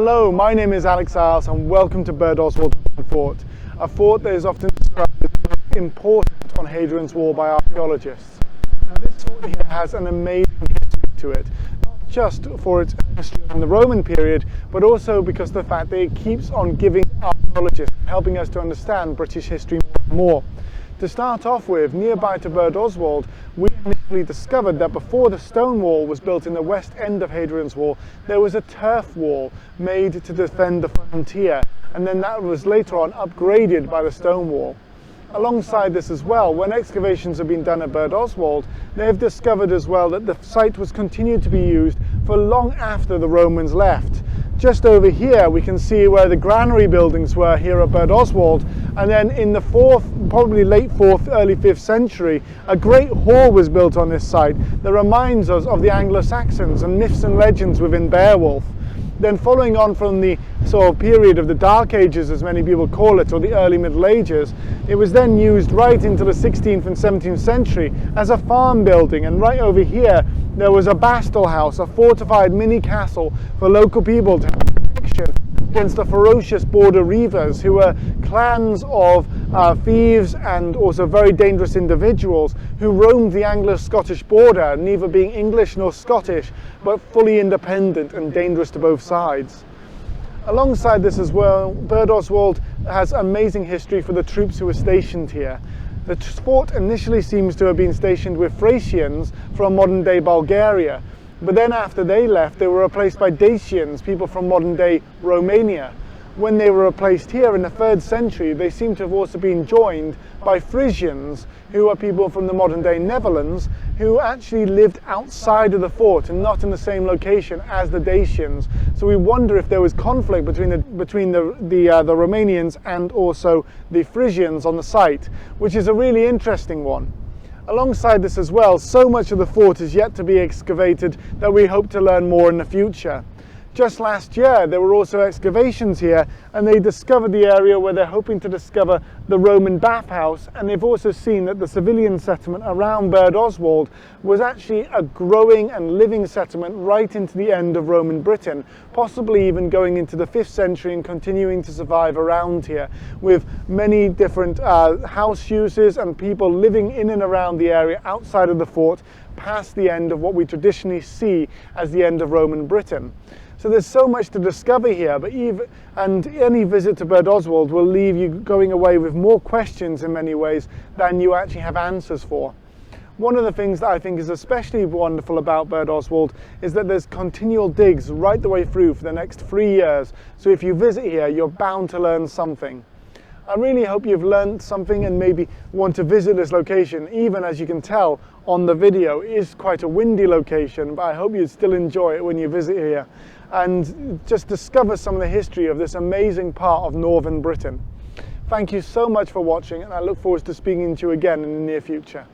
Hello, my name is Alex Isles and welcome to Birdoswald Roman Fort, a fort that is often described as important on Hadrian's Wall by archaeologists. Now this fort here has an amazing history to it, not just for its history in the Roman period, but also because of the fact that it keeps on giving archaeologists, helping us to understand British history more and more. To start off with, nearby to Birdoswald, we initially discovered that before the stone wall was built in the west end of Hadrian's Wall, there was a turf wall made to defend the frontier, and then that was later on upgraded by the stone wall. Alongside this as well, when excavations have been done at Birdoswald, they have discovered as well that the site was continued to be used for long after the Romans left. Just over here we can see where the granary buildings were here at Birdoswald, and then in the 4th, probably late 4th, early 5th century, a great hall was built on this site that reminds us of the Anglo-Saxons and myths and legends within Beowulf. Then following on from the sort of period of the Dark Ages, as many people call it, or the Early Middle Ages, it was then used right into the 16th and 17th century as a farm building, and right over here there was a bastle house, a fortified mini castle for local people to have protection against the ferocious border reivers, who were clans of thieves and also very dangerous individuals who roamed the Anglo-Scottish border, neither being English nor Scottish, but fully independent and dangerous to both sides. Alongside this as well, Birdoswald has amazing history for the troops who were stationed here. The fort initially seems to have been stationed with Thracians from modern-day Bulgaria, but then after they left, they were replaced by Dacians, people from modern-day Romania. When they were replaced here in the 3rd century, they seem to have also been joined by Frisians, who are people from the modern-day Netherlands, who actually lived outside of the fort and not in the same location as the Dacians. So we wonder if there was conflict between the Romanians and also the Frisians on the site, which is a really interesting one. Alongside this as well, so much of the fort is yet to be excavated that we hope to learn more in the future. Just last year there were also excavations here, and they discovered the area where they're hoping to discover the Roman bathhouse, and they've also seen that the civilian settlement around Birdoswald was actually a growing and living settlement right into the end of Roman Britain, possibly even going into the 5th century and continuing to survive around here, with many different house uses and people living in and around the area outside of the fort past the end of what we traditionally see as the end of Roman Britain. So there's so much to discover here, and any visit to Birdoswald will leave you going away with more questions in many ways than you actually have answers for. One of the things that I think is especially wonderful about Birdoswald is that there's continual digs right the way through for the next 3 years. So if you visit here, you're bound to learn something. I really hope you've learned something and maybe want to visit this location. Even as you can tell on the video, it is quite a windy location, but I hope you still enjoy it when you visit here and just discover some of the history of this amazing part of northern Britain. Thank you so much for watching, and I look forward to speaking to you again in the near future.